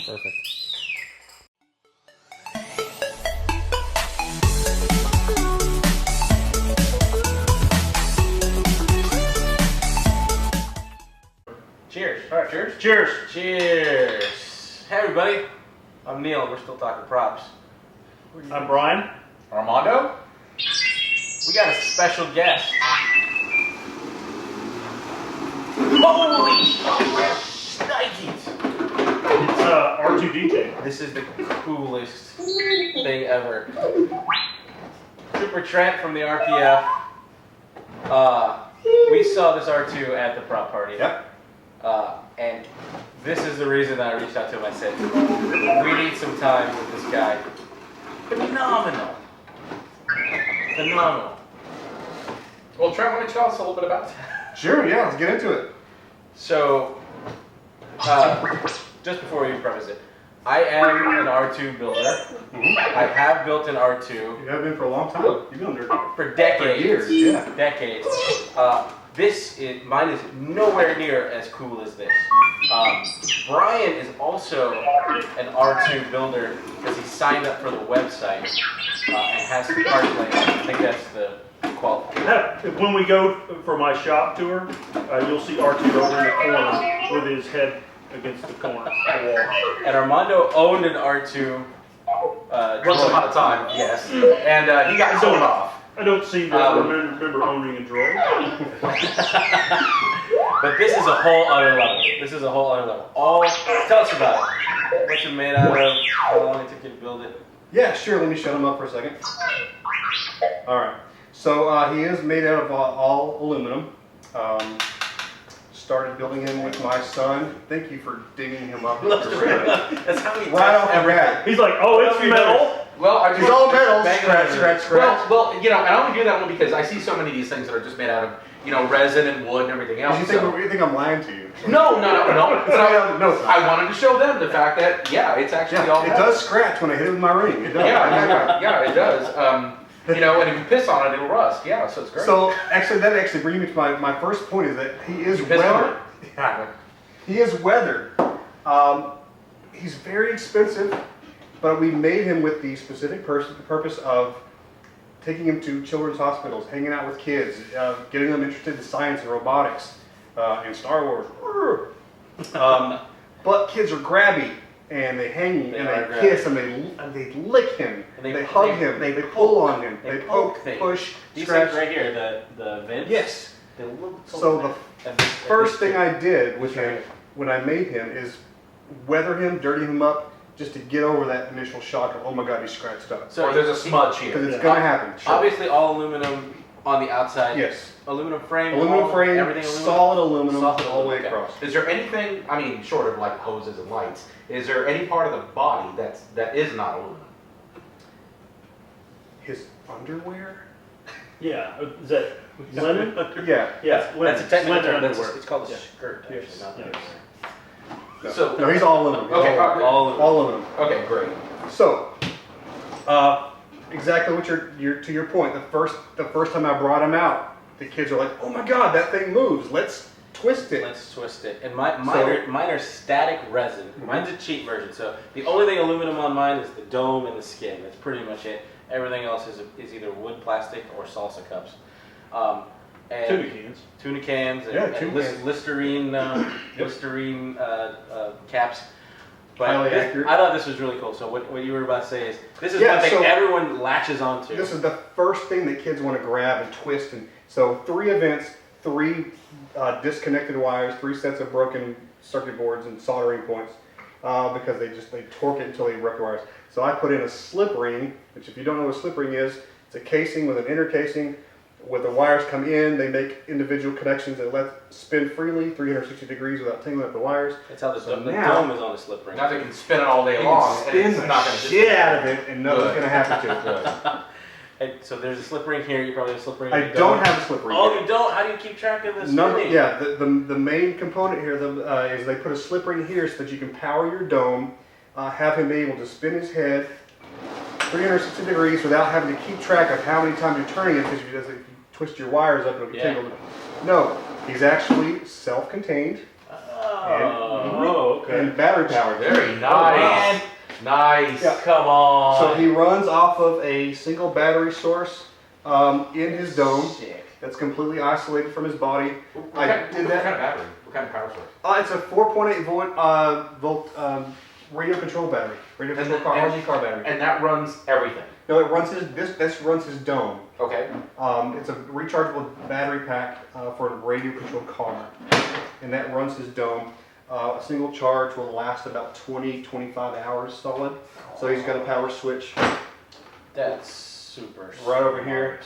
Perfect. Cheers. All right, cheers. Cheers. Cheers. Hey everybody, I'm Neil. We're still talking props. I'm Brian. Armando? We got a special guest. Holy shnikes! It's R2D2. This is the coolest thing ever. Trooper Trent from the RPF. We saw this R2 at the prop party. Yep. And this is the reason that I reached out to him. I said, we need some time with this guy. Phenomenal. Phenomenal. Well, Trent, why don't you tell us a little bit about that? Sure, yeah, let's get into it. So, just before we preface it, I am an R2 builder. I have built an R2. You have been for a long time. You've been there for decades. For years, yeah. Decades. Mine is nowhere near as cool as this. Brian is also an R2 builder because he signed up for the website and has some part plans. I think that's the qualification. When we go for my shop tour, you'll see R2 over in the corner with his head against the corner of the wall. And Armando owned an R2 Once upon a time, yes. And he got sold off. I don't seem to remember owning a drawer. But this is a whole other level. This is a whole other level. Tell us about it. What's it made out of? How long it took you to build it? Yeah, sure. Let me shut him up for a second. All right. So he is made out of all aluminum. Started building him with my son. Thank you for digging him up. That's how he right off the everything. bat. He's like, oh, it's metal. Well, It's all metal. Scratch. Well, you know, and I only do that one because I see so many of these things that are just made out of, you know, resin and wood and everything else. You think I'm lying to you? No. No, it's not. I wanted to show them the fact that, yeah, it's actually all It metal. does scratch when I hit it with my ring. It does. Yeah, it does. You know, and if you piss on it, it'll rust. Yeah, so it's great. So that brings me to my first point is that he is weathered. Yeah. He is weathered. He's very expensive, but we made him with the specific purpose of taking him to children's hospitals, hanging out with kids, getting them interested in science and robotics, and Star Wars. But kids are grabby, and they hang him, and they kiss, and they lick him, and they hug him, they pull on him, they poke, push, These scratch. things right here, the vents. Yes. They look So the first thing I did with him when I made him is weather him, dirty him up, just to get over that initial shock of, oh my God, he's scratched up. So there's a smudge here. Because it's going to happen. Sure. Obviously all aluminum on the outside. Yes. Aluminum frame. Aluminum frame, everything aluminum. solid aluminum Solid all the way okay. across. Is there anything, I mean, short of like hoses and lights, is there any part of the body that is not aluminum? His underwear? Yeah, is that linen? Yeah. Yeah, That's a technical linen term. underwear. It's called a Yeah. skirt. Actually, Yes. not Yes. No, So- no, he's all aluminum. He's Okay, all all aluminum. Okay, great. So, exactly what to your point. The first time I brought him out, the kids are like, "Oh my God, that thing moves! Let's twist it." Let's twist it. And mine are static resin. Mine's a cheap version. So the only thing aluminum on mine is the dome and the skin. That's pretty much it. Everything else is either wood, plastic, or salsa cups. And Tuna cans. Tuna cans. And Listerine caps. But Highly accurate. I thought this was really cool. So what you were about to say is this is Yeah, one thing so everyone latches onto. This is the first thing that kids want to grab and twist. And so 3 events, 3 disconnected wires, 3 sets of broken circuit boards and soldering points because they torque it until they wreck the wires. So I put in a slip ring, which if you don't know what a slip ring is, it's a casing with an inner casing. When the wires come in, they make individual connections that let spin freely 360 degrees without tangling up the wires. That's how the now- dome is on the slip ring. Now they can spin it all day You long. can spin and it's the not going to shit out of it and nothing's going to happen to it. So there's a slip ring here. You probably have a slip ring. I don't have a slip ring. Oh, you don't? How do you keep track of this? Yeah, the main component here is they put a slip ring here so that you can power your dome, have him be able to spin his head 360 degrees without having to keep track of how many times you're turning it, because if you twist your wires up, it'll get tangled. No, he's actually self-contained. Oh, okay. And battery powered. Very nice. Nice. Yeah. Come on. So he runs off of a single battery source in his dome. Sick. That's completely isolated from his body. What kind of battery? What kind of power source? It's a 4.8 volt radio control battery. Radio control car, RG car battery. And that runs everything. No, it runs this runs his dome. Okay. It's a rechargeable battery pack for a radio controlled car, and that runs his dome. A single charge will last about 25 hours solid. So he's got a power switch That's super. right over here.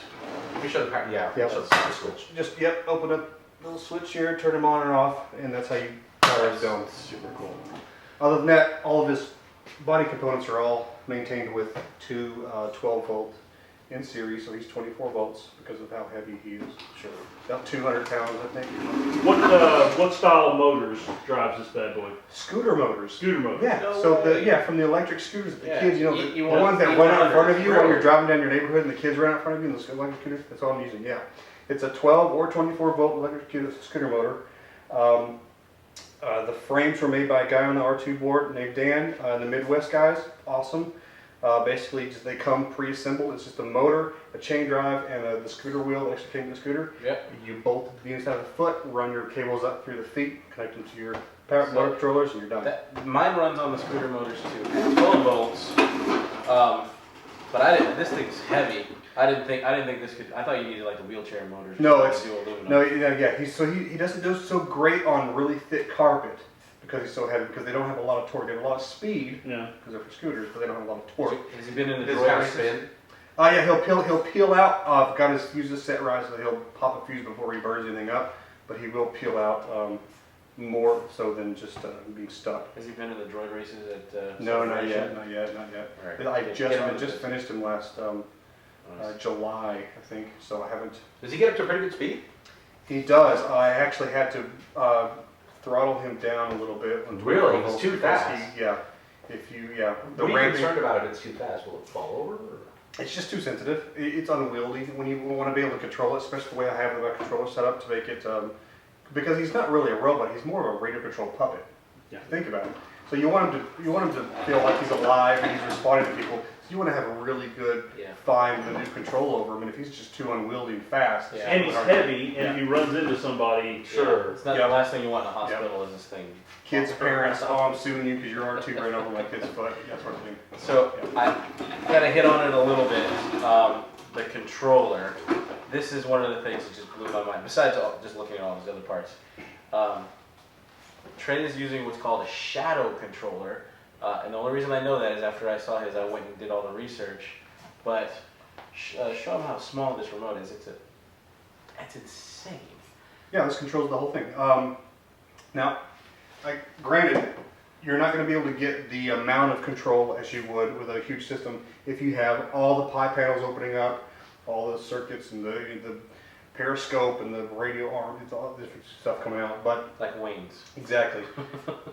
Let me show the power. Yeah. Yeah. Show the power switch. Just open up little switch here, turn him on and off, and that's how you power his dome. Super cool. Other than that, all of his body components are all maintained with two 12 volt in series, so he's 24 volts because of how heavy he is. Sure. About 200 pounds, I think. What style of motors drives this bad boy? Scooter motors. Scooter motors. Yeah, No so way. from the electric scooters that the Yeah. kids, You the want ones that run out in front of you really? when you're driving down your neighborhood and the kids run out in front of you in the electric scooter, that's all I'm using, yeah. It's a 12 or 24 volt electric scooter motor. The frames were made by a guy on the R2 board named Dan, the Midwest guys, awesome. Basically, they come pre-assembled. It's just a motor, a chain drive, and the scooter wheel that actually came to the scooter. Yep. You bolt the inside of the foot, run your cables up through the feet, connect them to your power motor controllers, and you're done. Mine runs on the scooter motors too. 12 volts. But this thing's heavy. I didn't think this could. I thought you needed like the wheelchair motors. No, it's do aluminum. no, yeah. He doesn't do so great on really thick carpet because he's so heavy. Because they don't have a lot of torque. They have a lot of speed Yeah. because they're for scooters, but they don't have a lot of torque. Has he been in the This droid kind of races? spin. Yeah, he'll peel out. I've got his fuses set right, so he'll pop a fuse before he burns anything up. But he will peel out more so than just being stuck. Has he been in the droid races at? No, not Celebration? yet, not yet. All right. I Get just him I into just this. finished him last Nice. July, I think. So I haven't. Does he get up to a pretty good speed? He does. I actually had to throttle him down a little bit. Really? He's too fast. The What are you ramping, concerned about if it's too fast? Will it fall over? Or? it's just too sensitive. It's unwieldy when you want to be able to control it, especially the way I have my controller set up to make it. Because he's not really a robot. He's more of a radio controlled puppet. Yeah. Think about it. So you want him to feel like he's alive and he's responding to people. So you want to have a really good, fine, minute control over him. And if he's just too unwieldy and fast, it's Yeah. And he's hard to- heavy, and if he runs into somebody, Sure. It's not Yeah. the last thing you want in a hospital is this thing. Kids, parents, oh, I'm suing you because your R2 ran over my kid's foot. That sort of thing. So I gotta hit on it a little bit. The controller. This is one of the things that just blew my mind. Besides just looking at all these other parts, Trent is using what's called a shadow controller, and the only reason I know that is after I saw his, I went and did all the research. But show him how small this remote is. It's insane. Yeah, this controls the whole thing. Now, granted, you're not going to be able to get the amount of control as you would with a huge system if you have all the pie panels opening up, all the circuits and the periscope and the radio arm, it's all different stuff coming out. But Like wings. exactly.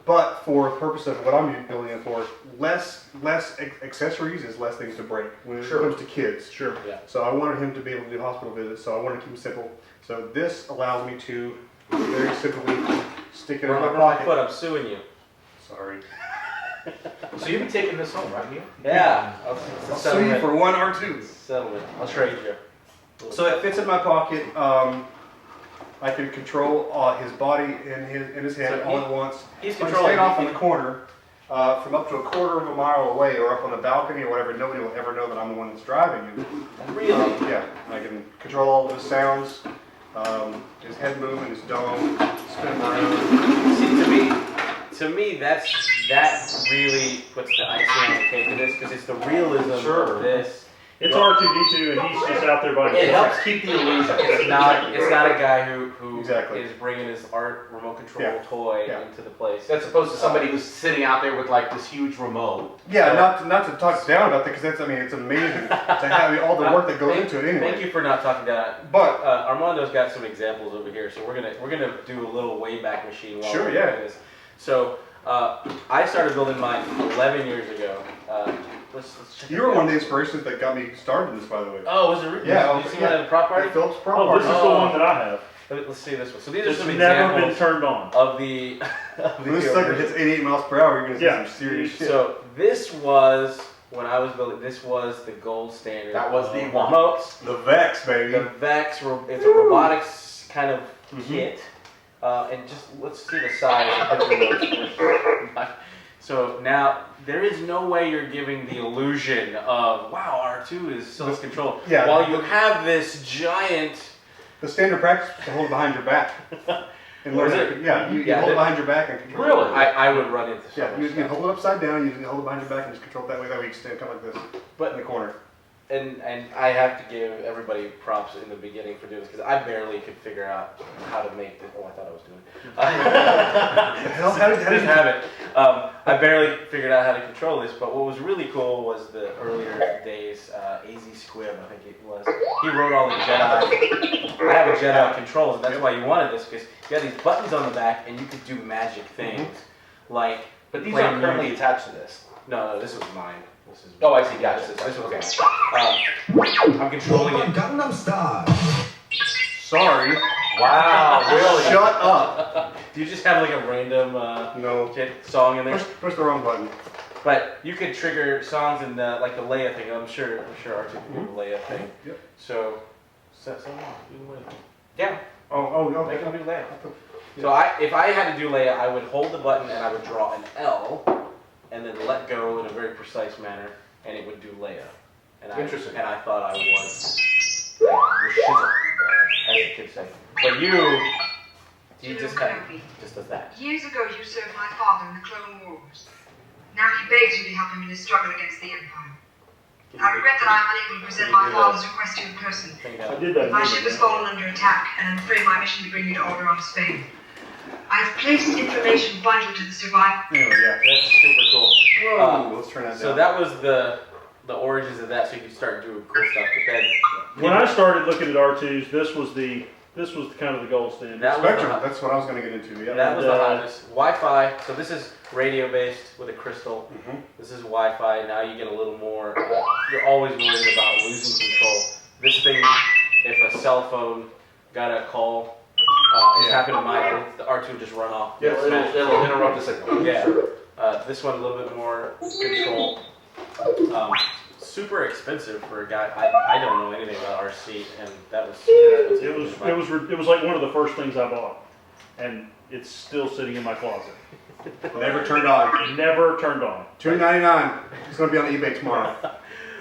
But for the purpose of what I'm building it for, less accessories is less things to break when it comes to kids. sure. Yeah. So I wanted him to be able to do hospital visits, so I wanted to keep it simple. So this allows me to very simply stick it in my Remember my pocket. foot. I'm suing you. Sorry. So you'll be taking this home, right, Neil? Yeah. I'll sue you for one R2. Settlement. I'll trade you. So it fits in my pocket. I can control his body and his head So all at once. He's If I'm controlling. staying off in the corner, from up to a quarter of a mile away or up on the balcony or whatever, nobody will ever know that I'm the one that's driving him. Really? Yeah, I can control all of his sounds, his head movement, his dome, spin him around. See, to me, that really puts the icing on the cake of this because it's the realism Sure. of this. It's R2D2, and he's just out there by It himself. helps keep the illusion. It's not a guy who Exactly. is bringing his art remote control Yeah. toy Yeah. into the place. As opposed to somebody who's sitting out there with like this huge remote. Yeah, not to talk down about that, because that's, I mean, it's amazing to have all the work that goes into it anyway. Thank you for not talking down. But Armando's got some examples over here, so we're gonna do a little Wayback Machine while Sure, we're yeah. doing this. So I started building mine 11 years ago. Let's check. you were one of the inspirations that got me started in this, by the way. Oh, was it? Really? Yeah, Did you see that at the prop party? Phillips Prop Oh, this is Party. the one that I have. Let's see this one. So these are It's some never been examples turned on. of the. Of When this sucker hits 88 miles per hour, you're gonna see Yeah. some serious shit. So this was when I was building. This was the gold standard. That was the of one. remotes. the Vex, baby. The Vex. It's a robotics kind of Mm-hmm. kit, and just let's see the size of the remotes. So now there is no way you're giving the illusion of wow, R2 is self-control. Yeah. While you have this giant. The standard practice is to hold it behind your back. And Or learn is how it? to- yeah, you Yeah, hold it that- behind your back and control Really? it. I would run into so Yeah, much you can stuff. hold it upside down, you can hold it behind your back and just control it that way. That way you can stand come like this But in the corner. And I have to give everybody props in the beginning for doing this because I barely could figure out how to make this. Oh, I thought I was doing it. The hell? How did Didn't have it. I barely figured out how to control this, but what was really cool was the earlier days, AZ Squib, I think it was. He wrote all the Jedi. I have a Jedi controls, and that's why you wanted this because you had these buttons on the back, and you could do magic things, like. But these play aren't currently music. attached to this. No, this was mine. This is. Oh, I see, gotcha. This was mine. I'm controlling it. Gangnam Style. Sorry. Wow, really? Shut up. Do you just have like a random No. song in there? Push the wrong button. But you could trigger songs in the like the Leia thing. I'm sure R2 can do the Leia thing. Yep. So set someone do the Leia. Yeah. Oh, no. Make them do Leia. So if I had to do Leia, I would hold the button and I would draw an L, and then let go in a very precise manner, and it would do Leia. And Interesting. And I thought I was the shizzle, as the kids say. But you just kind of just does that. Years ago, you served my father in the Clone Wars. Now he begs you to help him in his struggle against the Empire. I regret that I am unable to present my father's request to you in person. I did that. My ship has fallen under attack, and I'm afraid my mission to bring you to Alderaan, Spain. I have placed information vital to the survival. Anyway, yeah. That's super cool. Whoa, let's turn that down. So that was the origins of that, so you could start doing cool stuff. But then When I started looking at R2s, this was kind of the gold standard. that was Spectrum, the, that's what I was going to get into. Yeah. that was the And, hottest. Wi-Fi. So this is radio based with a crystal. Mhm. This is Wi-Fi. Now you get a little more. You're always worried about losing control. This thing, if a cell phone got a call, it's happened to mine. The R2 would just run off. Yeah, it'll interrupt the signal. Yeah. This one a little bit more control. Super expensive for a guy. I don't know anything about RC, and that was super expensive. It was like one of the first things I bought, and it's still sitting in my closet. Never turned on. Never turned on. $2.99. It's going to be on eBay tomorrow.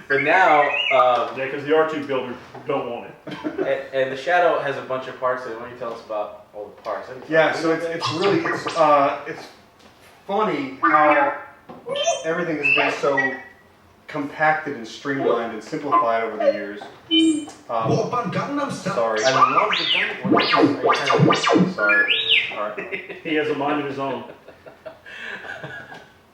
But now, Yeah, because the R2 builders don't want it. and the Shadow has a bunch of parts. So why don't you tell us about all the parts? Yeah, so it's really it's funny how everything has been so compacted and streamlined and simplified over the years. Oppan Gangnam Style. Sorry. I love the gun. Sorry. All right. He has a mind of his own.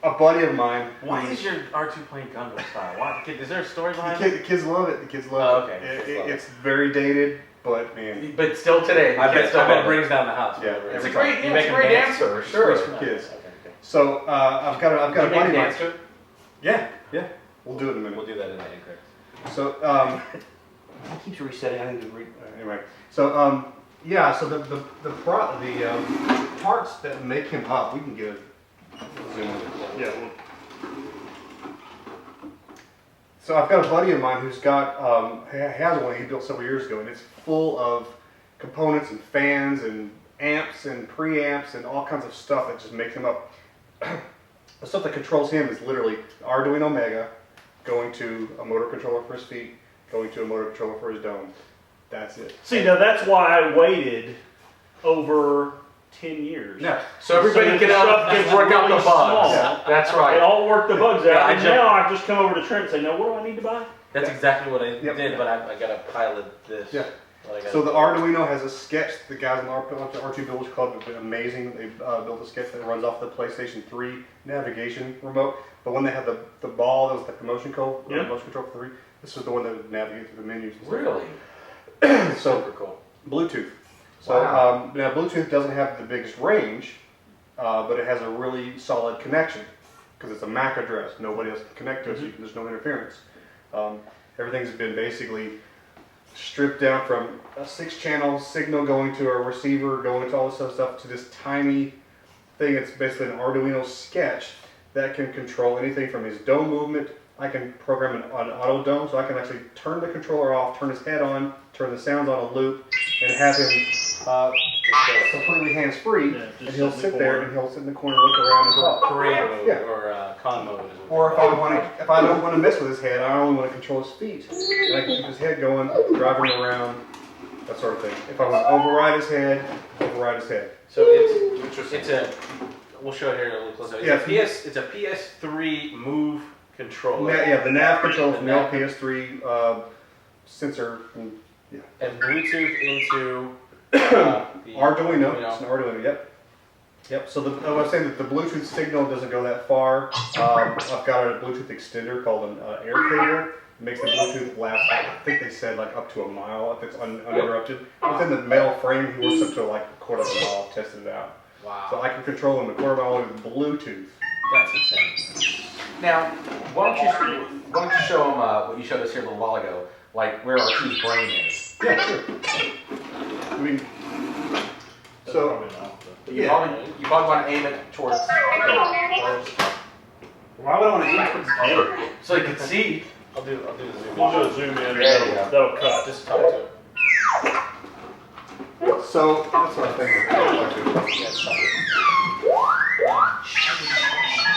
A buddy of mine. Why is your R2 playing Gundam style? Why? Is there a story behind The it? kids love it. The kids Oh, love okay. it. Kids love it. It's very dated, but man, But still today, I bet it it brings down the house. Yeah, whatever. It's a every great, You yeah, make it's a them great dance? answer, it's sure. for kids. Okay. So I've got a Did you buddy make of a mine. dance to it? Yeah, we'll do it in a minute. We'll do that in the incorrect. So it keeps resetting. I need to read. Anyway, so yeah, so the parts that make him up, we can get a zoom in. Yeah, well, So I've got a buddy of mine who's got has one he built several years ago, and it's full of components and fans and amps and preamps and all kinds of stuff that just makes him up. The stuff that controls him is literally Arduino Mega going to a motor controller for his feet, going to a motor controller for his dome. That's it. see, now that's why I waited over 10 years. Yeah. So everybody that can the stuff gets work out the really bugs. small. Yeah, that's They right. all work the bugs Yeah, out, I and jumped- now I just come over to Trent and say, "No, what do I need to buy?" That's exactly what I Yep. did, but I got to pilot this. Yeah. What I gotta So the do. Arduino has a sketch. The guys in the R2 Builders Club have been amazing. They've built a sketch that runs off the PlayStation 3 navigation remote. But when they had the ball, that was the motion control, Yeah. motion control for 3. This was the one that would navigate through the menus. and stuff. Really? So Super cool. Bluetooth. So Wow. now Bluetooth doesn't have the biggest range, but it has a really solid connection because it's a MAC address. Nobody else can connect to it, so there's no interference. Everything's been basically stripped down from a 6-channel signal going to a receiver, going to all this other stuff, to this tiny thing. It's basically an Arduino sketch that can control anything from his dome movement. I can program an auto dome, so I can actually turn the controller off, turn his head on, turn the sounds on a loop, and have him completely hands-free, Yeah, just and he'll sit in the sit there corner. and he'll sit in the corner and look around and talk. Parade mode Yeah. or con mode. Is what Or they if I call it. if I don't want to mess with his head, I only want to control his feet. And I can keep his head going, driving him around, that sort of thing. If I want to override his head, override his head. So it's a. We'll show it here a little closer. It's Yeah. It's a PS3 Move controller. Yeah, the nav control from the nav- PS3 sensor. And Bluetooth into the Arduino. It's an Arduino. Yep. Yep. So I was saying that the Bluetooth signal doesn't go that far. I've got a Bluetooth extender called an air cable. It makes the Bluetooth last. I think they said like up to a mile if it's uninterrupted. Within the metal frame, he works up to like a quarter of a mile. I've tested it out. Wow. So I can control him a quarter mile with Bluetooth. That's insane. Now, why don't you show them what you showed us here a little while ago, like where R2's brain is? Yeah, sure. I mean, That's so probably not, but- You probably want to aim it towards. why would I want to aim towards the camera? So you can see. I'll do the zoom. We'll do a zoom in, There you go. that'll cut. Just talk to it. So that's what I think. Yeah, just talk to it.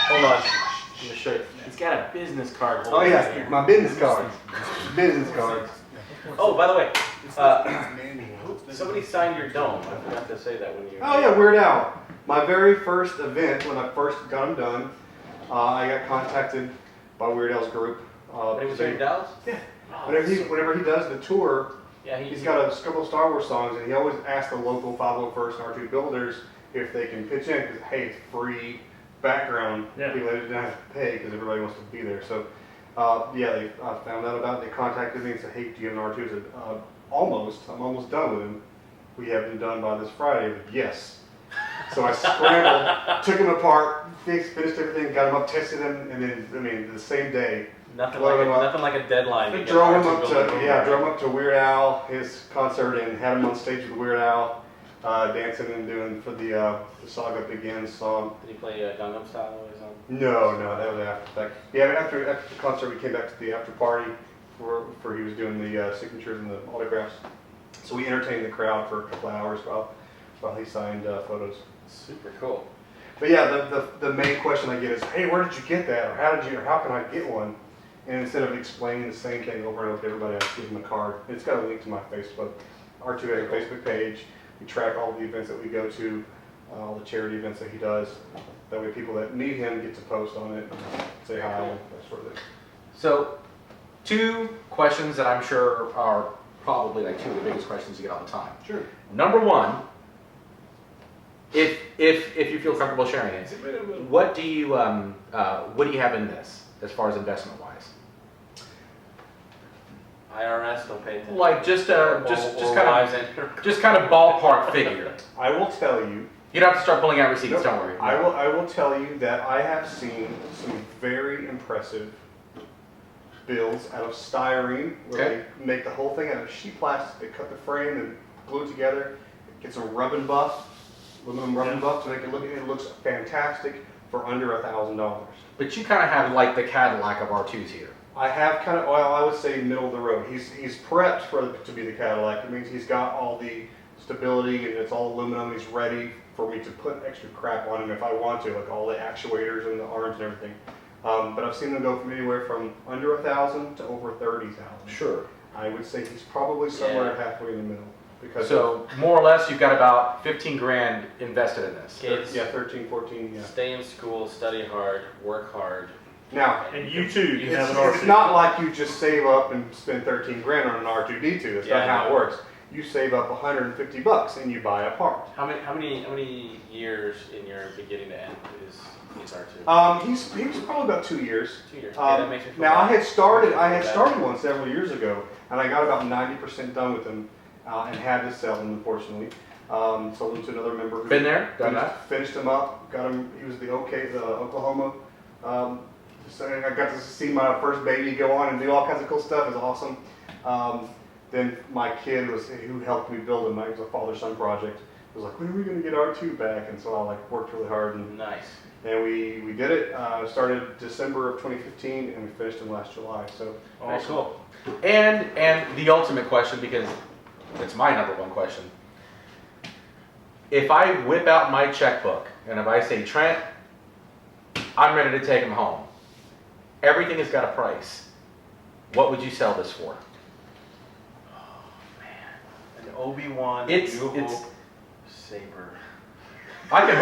Hold on. I'm gonna show you. He's got a business card. Oh holder yeah, here. my business cards. Business cards. Oh, by the way, somebody signed your dome. I forgot to say that when you. Oh yeah, Weird Al. My very first event, when I first got them done, I got contacted by Weird Al's group. When he was here in Dallas. Yeah. Oh, Whenever he does the tour, yeah, he's got a couple of Star Wars songs, and he always asks the local 501st and R2 builders if they can pitch in, because hey, it's free background. Yeah. People didn't have to pay because everybody wants to be there. So yeah, they found out about it. They contacted me and said, hey, do you have an R2? I said, I'm almost done with him. We have him done by this Friday. But yes. So I scrambled, took him apart, finished everything, got him up, tested him, and then, the same day, Nothing Load him up. nothing like a deadline. to get drove him R2 up to building. drove him up to Weird Al, his concert, and had him on stage with Weird Al, dancing and doing for the Saga Begins song. Did he play Gangnam Style or something? No, that was after the fact. Yeah, after the concert, we came back to the after party for he was doing the signatures and the autographs. So we entertained the crowd for a couple hours while he signed photos. Super cool. But yeah, the main question I get is, hey, where did you get that, or how can I get one? And instead of explaining the same thing over and over to everybody, I just give them a card. It's got a link to my Facebook. R2 has a Facebook page. We track all the events that we go to, all the charity events that he does. That way people that need him get to post on it, and say hi, and that sort of thing. So, 2 questions that I'm sure are probably like 2 of the biggest questions you get all the time. Sure. Number 1, if you feel comfortable sharing it, what do you have in this as far as investment wise? IRS, don't pay attention. Like just kind of ballpark figure. I will tell you. You don't have to start pulling out receipts. Nope. Don't worry. I will tell you that I have seen some very impressive builds out of styrene, where Okay. they make the whole thing out of sheet plastic. They cut the frame and glue it together. Get some rub and buff, aluminum rub and buff to make it look. It looks fantastic for under $1,000. But you kind of have like the Cadillac of R2s here. I have kind of, well, I would say middle of the road. He's prepped to be the Cadillac. It means he's got all the stability and it's all aluminum. He's ready for me to put extra crap on him if I want to, like all the actuators and the arms and everything. But I've seen them go from anywhere from under 1,000 to over 30,000. Sure. I would say he's probably somewhere halfway in the middle. Because So more or less, you've got about 15 grand invested in this. Kids, yeah, 13, 14, yeah. stay in school, study hard, work hard. Now, And you too can have it's, an R2. it's not like you just save up and spend 13 grand on an R2D2. That's Yeah, not I how it know. works. You save up 150 bucks and you buy a part. How many years in your beginning to end is R2? He's probably about 2 years. 2 years. Okay, that makes me feel Now bad. I had started one several years ago, and I got about 90% done with him, and had to sell him, unfortunately. Sold him to another member who Been there, done that. finished him up, got him. He was the Oklahoma. So I got to see my first baby go on and do all kinds of cool stuff. It was awesome. Then my kid who helped me build him. It was a father-son project. Was like, when are we going to get R2 back? And so I worked really hard and Nice. we did it. Started December of 2015 and we finished him last July. So Very cool. And the ultimate question, because it's my number one question. If I whip out my checkbook and if I say, Trent, I'm ready to take him home. Everything has got a price. What would you sell this for? An Obi-Wan It's saber. I can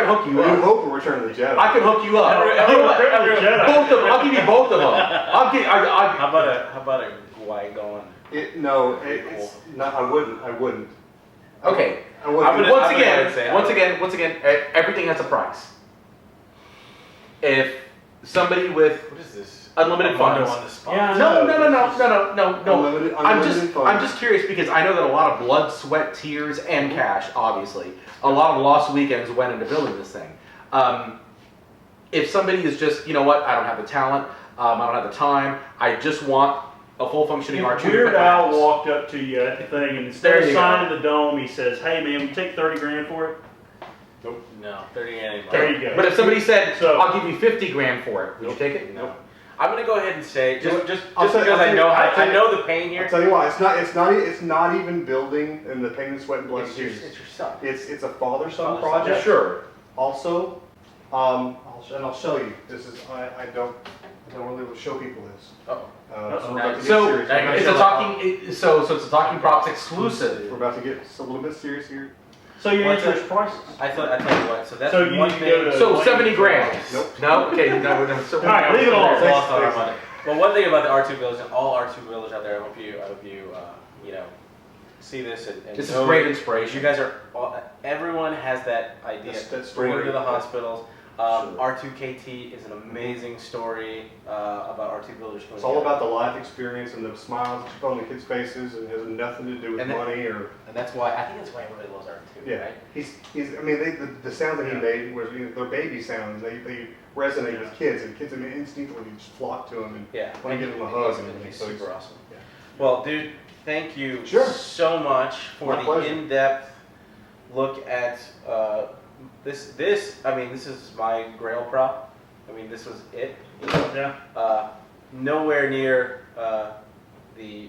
hook you we up. hope for Return of the Jedi. I can hook you up. Jedi. Both of them. I'll give you both of them. How about a Qui-Gon? It's not. I wouldn't. Okay. I wouldn't. I'm gonna Once say again, everything has a price. If somebody with What is this? unlimited Armando funds. on the spot. Yeah. No. Unlimited I'm funds. just curious because I know that a lot of blood, sweat, tears, and cash, obviously, a lot of lost weekends went into building this thing. If somebody is just, you know what, I don't have the talent, I don't have the time, I just want a full functioning R2. Weird Al walked up to you at the thing and instead There of you signing the dome, he says, "Hey man, we take 30 grand for it." No, 30 ain't There you go. But if somebody said, So- I'll give you 50 grand for it, would you take it? No. I'm gonna go ahead and say just I'll tell you- because I'll I know tell you- I know the pain here. I'll tell you why. It's not even building and the pain and sweat and blood and It's your tears. son. It's a father-son Father-son. project. Sure. Also, I'll show you. This is I don't really show people this. Uh-oh. So we're about to get So serious. it's a talking props exclusive. We're about to get a little bit serious here. So your What's answer is prices. I tell you what. So that's So you one need to thing. go to- So 70 grand. Nope. No? Okay, no. So All right, leave it alone. It's lost on our Thanks. money. But one thing about the R2 builders and all R2 builders out there, I hope you see this and this is know great that inspiration. You guys are everyone has that idea. That's Going story. to the hospitals. Sure. R2KT is an amazing story about R2 builders. It's all about the life experience and the smiles that you put on the kids' faces, and it has nothing to do with And that- money or. And that's why I think that's why everybody loves R2. Yeah, Right? he's. I mean, the sound that he made was their baby sounds. They resonate with kids, and kids instinctively just flock to him and Yeah. want to give him a And hug he's- and everything. He's So super awesome. yeah. Well, dude, thank you Sure. so much for My the pleasure. in-depth look at this. I mean, this is my Grail prop. I mean, this was it. Yeah. Nowhere near the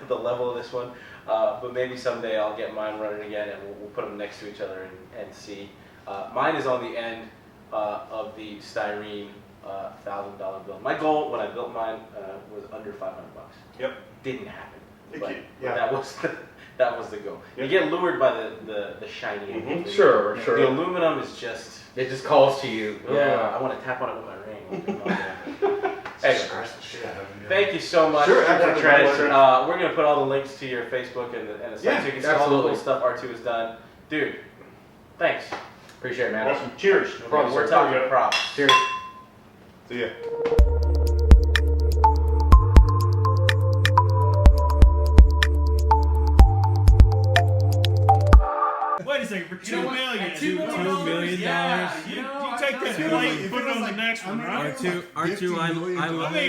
the level of this one, but maybe someday I'll get mine running again, and we'll put them next to each other and see. Mine is on the end of the styrene $1,000 bill. My goal when I built mine was under $500. Yep. Didn't happen. It But can- yeah. that was the goal. You Yep. get lured by the shiny. Mhm. Sure. The aluminum is just. It just calls to you. Yeah, I want to tap on it with my ring. Anyway, Scratch the shit out of him. thank you so much. Sure, for absolutely. Trent. My pleasure. We're gonna put all the links to your Facebook and the site Yeah, so you can see all the absolutely. cool stuff R2 has done. Dude, thanks. Appreciate it, man. Awesome. Cheers. problem, We're sir. talking props. Cheers. See ya. Wait a second, for $2 million. At $2 million, Yeah, you take that plate and put it on the next one, right? R2, I I mean,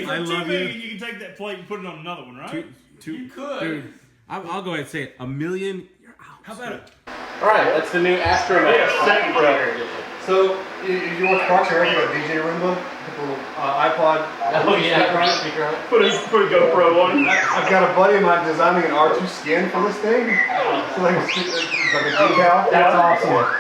for I $2 love million, you. you can take that plate and put it on another one, right? You could. Dude, I'll go ahead and say it. $1 million, you're out. How about it? All right, that's the new Astro. Second brother. So you want to watch your about DJ Roomba? Little iPod. Oh yeah, speaker on it. Put a GoPro on. I've got a buddy of mine designing an R2 skin for this thing. So like, it's like a decal. That's awesome.